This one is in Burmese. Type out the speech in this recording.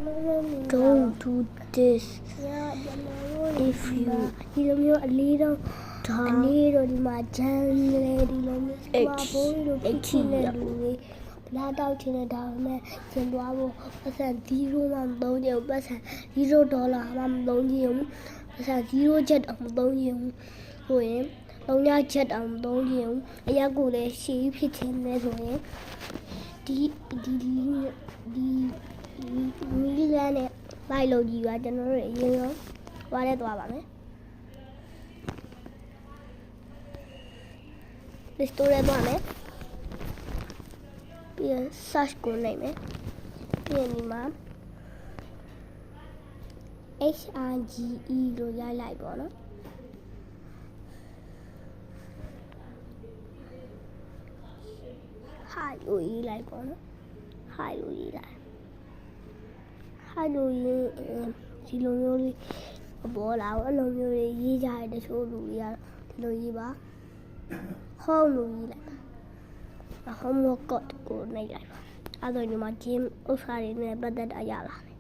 Don't do this if you ဒီလိုမျိုးအလေးတော့ဒီမှာဂျန်လေဒီလိုမျိုးစကွာဘိုးလိုဖြစ်နေတဲ့လူတွေဘလာတောက်ချင်တဲ့ဒါပေမဲ့ကျင်သွားဖို့ပတ်စံ0မှမသုံးချင်ဘူးပတ်စံ$0မှမသုံးချင်ဘူးပတ်စံ0ချက်တော့မသုံးချင်ဘူးဆိုရင်3ချက်တော့မသုံးချင်ဘူးအရက်ကိုလည်းရှည်ဖြစ်ချင်တယ်ဆိုရင်ဒီမီလန်နဲ့လိုက်လို့ကြီးပါကျွန်တော်တို့အရင်ဆုံးသွားပါမယ် Restore သွားမယ်ပြီးရင် search ကိုနှိပ်မယ်ပြီးရင်ဒီမှာ HRGE လို့ရိုက်လိုက်ပေါ့နော်Hi လို့ရေးလိုက်ပေါ့နော် Hi လို့ရေးလိုက် Hi လို့ရေးဒီလိုမျိုးလေးပေါ်လာတော့အလိုမျိုးလေးရေးကြတဲ့တချို့လူတွေကဒီလိုရေးပါ Home လို့ရေးလိုက်ပါ Home workout ကိုနှိပ်လိုက်ပါအဲ့တော့ဒီမှာ gym ဥစ္စာတွေနဲ့ပတ်သက်တာရလာတယ်